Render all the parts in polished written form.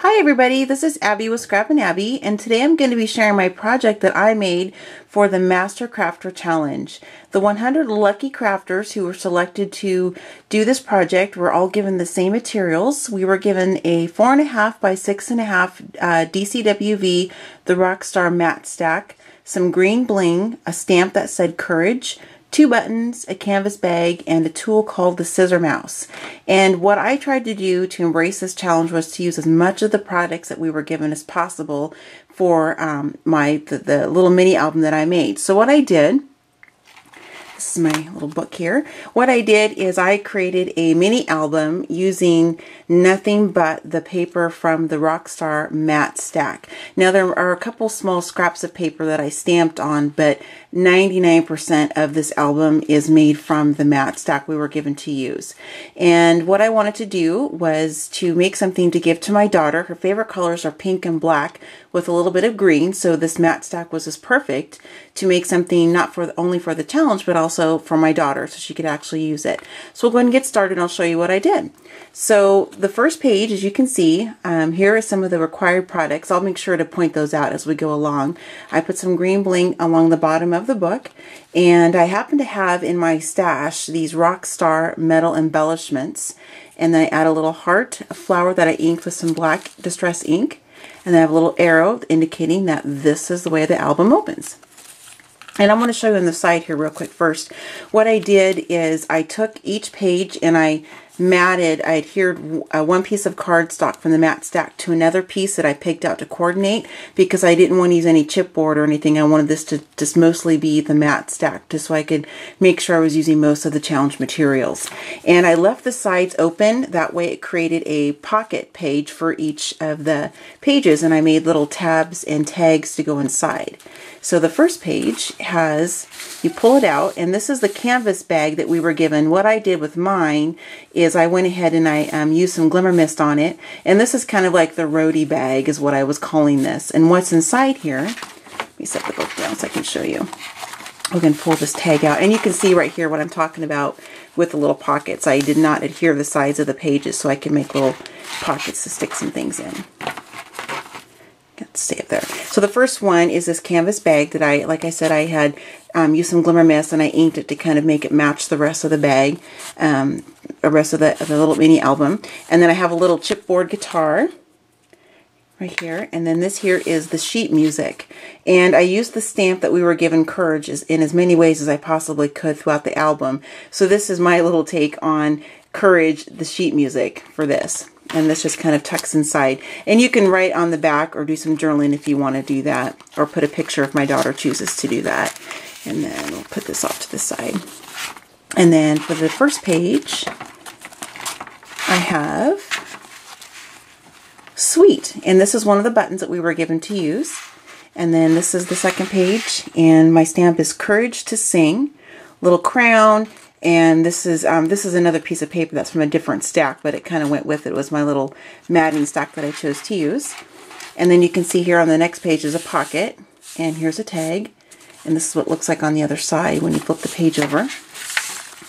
Hi everybody, this is Abby with ScrappinAbby, and today I'm going to be sharing my project that I made for the Mastercrafter Challenge. The 100 lucky crafters who were selected to do this project were all given the same materials. We were given a 4.5 by 6.5 DCWV, the Rockstar matte stack, some green bling, a stamp that said courage, 2 buttons, a canvas bag, and a tool called the scissor mouse. And what I tried to do to embrace this challenge was to use as much of the products that we were given as possible for the little mini album that I made. So what I did, this is my little book here. What I did is I created a mini album using nothing but the paper from the Rockstar matte stack. Now there are a couple small scraps of paper that I stamped on, but 99% of this album is made from the matte stack we were given to use. And what I wanted to do was to make something to give to my daughter. Her favorite colors are pink and black with a little bit of green, so this matte stack was just perfect to make something not only for the challenge, but also for my daughter, so she could actually use it. So we'll go ahead and get started and I'll show you what I did. So the first page, as you can see, here are some of the required products. I'll make sure to point those out as we go along. I put some green bling along the bottom of the book, and I happen to have in my stash these Rockstar metal embellishments, and then I add a little heart, a flower that I inked with some black distress ink, and then I have a little arrow indicating that this is the way the album opens. And I'm going to show you on the side here real quick first. What I did is I took each page and I adhered one piece of cardstock from the matte stack to another piece that I picked out to coordinate, because I didn't want to use any chipboard or anything. I wanted this to just mostly be the matte stack, just so I could make sure I was using most of the challenge materials. And I left the sides open, that way it created a pocket page for each of the pages, and I made little tabs and tags to go inside. So the first page has, you pull it out, and this is the canvas bag that we were given. What I did with mine is I went ahead and I used some glimmer mist on it, and this is kind of like the roadie bag is what I was calling this. And what's inside here, let me set the book down so I can show you. We can pull this tag out, and you can see right here what I'm talking about with the little pockets. I did not adhere the sides of the pages so I can make little pockets to stick some things in. Stay up there. So the first one is this canvas bag that like I said, I had used some glimmer mist and I inked it to kind of make it match the rest of the bag, the rest of the little mini album. And then I have a little chipboard guitar right here, and then this here is the sheet music. And I used the stamp that we were given, courage, in as many ways as I possibly could throughout the album. So this is my little take on courage, the sheet music for this. And this just kind of tucks inside. And you can write on the back or do some journaling if you want to do that, or put a picture if my daughter chooses to do that. And then we'll put this off to the side. And then for the first page, I have sweet. And this is one of the buttons that we were given to use. And then this is the second page, and my stamp is courage to sing, little crown. And this is another piece of paper that's from a different stack, but it kind of went with it. It was my little matting stack that I chose to use. And then you can see here on the next page is a pocket, and here's a tag. And this is what it looks like on the other side when you flip the page over.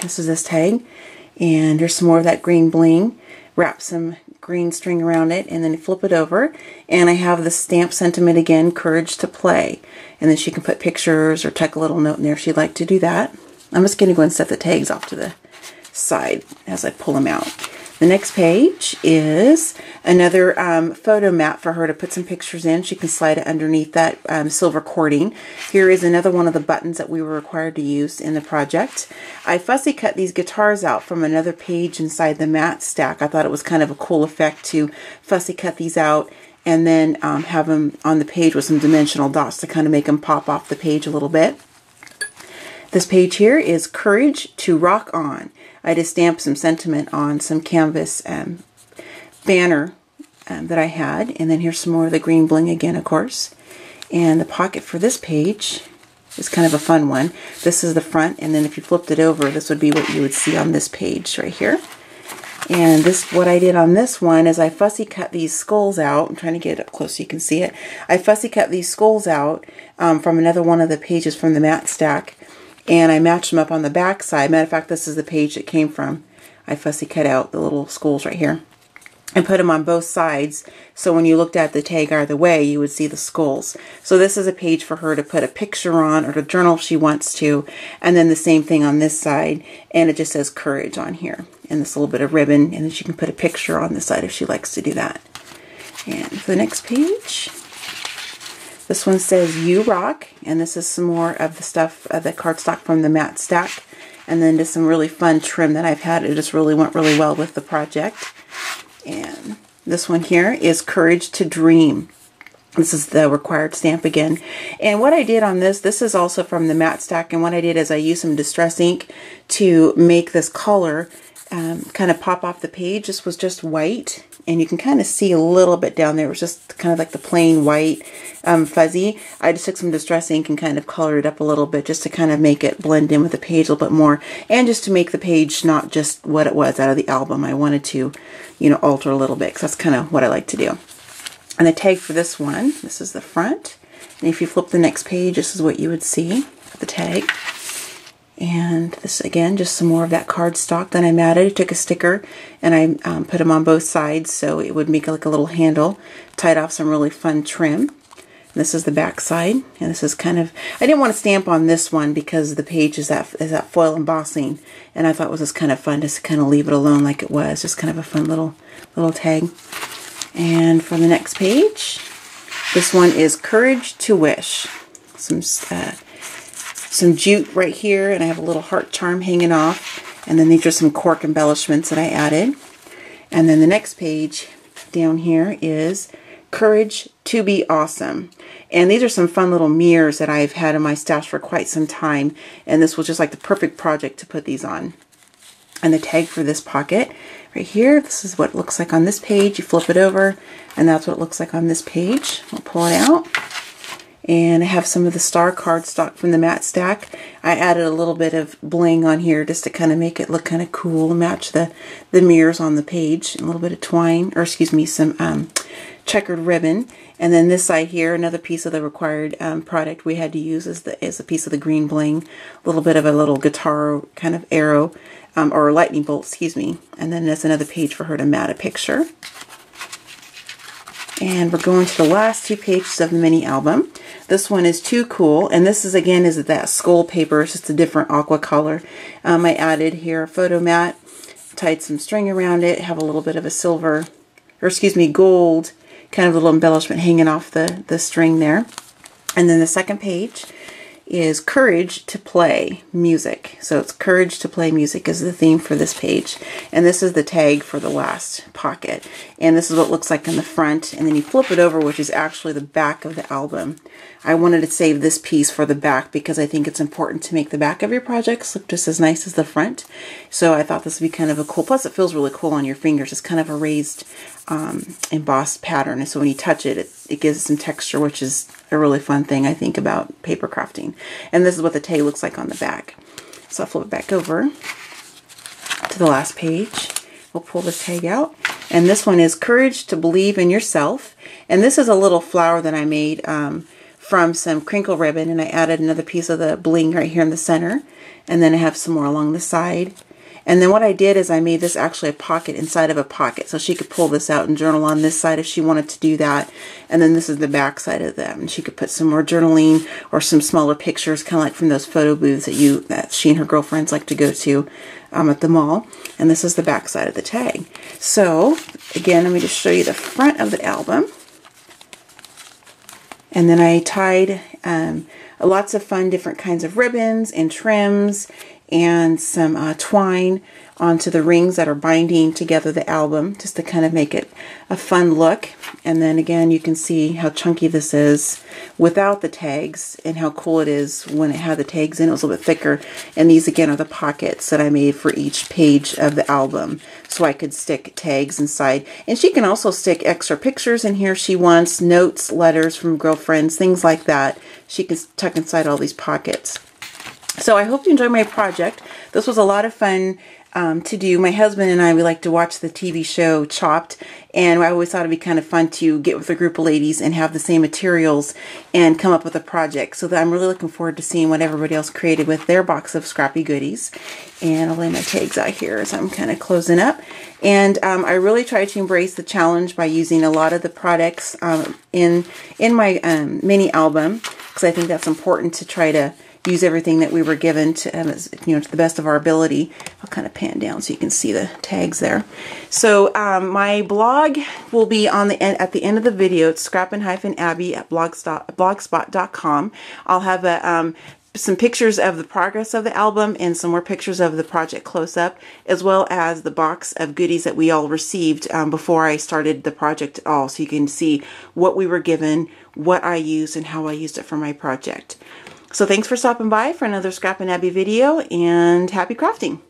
This is this tag, and here's some more of that green bling. Wrap some green string around it, and then flip it over. And I have the stamp sentiment again, courage to play. And then she can put pictures or tuck a little note in there if she'd like to do that. I'm just going to go and set the tags off to the side as I pull them out. The next page is another photo mat for her to put some pictures in. She can slide it underneath that silver cording. Here is another one of the buttons that we were required to use in the project. I fussy cut these guitars out from another page inside the matte stack. I thought it was kind of a cool effect to fussy cut these out and then have them on the page with some dimensional dots to kind of make them pop off the page a little bit. This page here is courage to rock on. I just stamped some sentiment on some canvas banner that I had. And then here's some more of the green bling again, of course. And the pocket for this page is kind of a fun one. This is the front, and then if you flipped it over, this would be what you would see on this page right here. And what I did on this one is I fussy cut these skulls out. I'm trying to get it up close so you can see it. I fussy cut these skulls out from another one of the pages from the matte stack. And I matched them up on the back side. Matter of fact, this is the page it came from. I fussy cut out the little skulls right here. and put them on both sides, so when you looked at the tag either way, you would see the skulls. So this is a page for her to put a picture on, or to journal if she wants to, and then the same thing on this side, and it just says courage on here, and this little bit of ribbon, and then she can put a picture on this side if she likes to do that. And for the next page, this one says you rock, and this is some more of the stuff, the cardstock from the matte stack, and then just some really fun trim that I've had. It just really went really well with the project. And this one here is Courage to Dream. This is the required stamp again. And what I did on this is also from the matte stack, and what I did is I used some distress ink to make this color kind of pop off the page. This was just white, and you can kind of see a little bit down there. It was just kind of like the plain white fuzzy. I just took some distress ink and kind of colored it up a little bit just to kind of make it blend in with the page a little bit more, and just to make the page not just what it was out of the album. I wanted to, you know, alter a little bit, because that's kind of what I like to do. And the tag for this one, this is the front, and if you flip the next page, this is what you would see, the tag. And this, again, just some more of that cardstock that I matted. I took a sticker and I put them on both sides so it would make like a little handle. Tied off some really fun trim. And this is the back side, and this is kind of, I didn't want to stamp on this one because the page is that foil embossing, and I thought it was just kind of fun just to kind of leave it alone like it was. Just kind of a fun little tag. And for the next page, this one is Courage to Wish. Some jute right here, and I have a little heart charm hanging off, and then these are some cork embellishments that I added. And then the next page down here is Courage to Be Awesome. And these are some fun little mirrors that I've had in my stash for quite some time, and this was just like the perfect project to put these on. And the tag for this pocket right here, this is what it looks like on this page. You flip it over, and that's what it looks like on this page. I'll pull it out. And I have some of the star cardstock from the matte stack. I added a little bit of bling on here just to kind of make it look kind of cool, match the mirrors on the page. A little bit of twine, or excuse me, some checkered ribbon. And then this side here, another piece of the required product we had to use is a piece of the green bling. A little bit of a little guitar kind of arrow, or lightning bolt, excuse me. And then there's another page for her to mat a picture. And we're going to the last two pages of the mini album. This one is Too Cool, and this is, again, is that skull paper. It's just a different aqua color. I added here a photo mat, tied some string around it, have a little bit of a silver, or excuse me, gold, kind of little embellishment hanging off the string there. And then the second page is Courage to Play Music. So it's Courage to Play Music is the theme for this page. And this is the tag for the last pocket. And this is what it looks like in the front. And then you flip it over, which is actually the back of the album. I wanted to save this piece for the back because I think it's important to make the back of your projects look just as nice as the front. So I thought this would be kind of a cool, plus it feels really cool on your fingers. It's kind of a raised embossed pattern. And so when you touch it, it gives it some texture, which is a really fun thing, I think, about paper crafting. And this is what the tag looks like on the back. So I'll flip it back over to the last page. We'll pull the tag out. And this one is Courage to Believe in Yourself. And this is a little flower that I made from some crinkle ribbon, and I added another piece of the bling right here in the center. And then I have some more along the side. And then what I did is I made this actually a pocket inside of a pocket, so she could pull this out and journal on this side if she wanted to do that. And then this is the back side of them, and she could put some more journaling or some smaller pictures, kind of like from those photo booths that she and her girlfriends like to go to at the mall. And this is the back side of the tag. So again, let me just show you the front of the album. And then I tied lots of fun different kinds of ribbons and trims and some twine onto the rings that are binding together the album, just to kind of make it a fun look. And then again, you can see how chunky this is without the tags, and how cool it is when it had the tags in. It was a little bit thicker. And these again are the pockets that I made for each page of the album, so I could stick tags inside. And she can also stick extra pictures in here if she wants, notes, letters from girlfriends, things like that. She can tuck inside all these pockets. So I hope you enjoyed my project. This was a lot of fun to do. My husband and I, we like to watch the TV show Chopped, and I always thought it'd be kind of fun to get with a group of ladies and have the same materials and come up with a project. So that I'm really looking forward to seeing what everybody else created with their box of scrappy goodies. And I'll lay my tags out here as I'm kind of closing up. And I really try to embrace the challenge by using a lot of the products in my mini album, because I think that's important to try to use everything that we were given to, to the best of our ability. I'll kind of pan down so you can see the tags there. So my blog will be on the end, at the end of the video. It's scrappin-abby at blogspot.com. I'll have some pictures of the progress of the album and some more pictures of the project close-up, as well as the box of goodies that we all received before I started the project at all, so you can see what we were given, what I used, and how I used it for my project. So thanks for stopping by for another ScrappinAbby video, and happy crafting!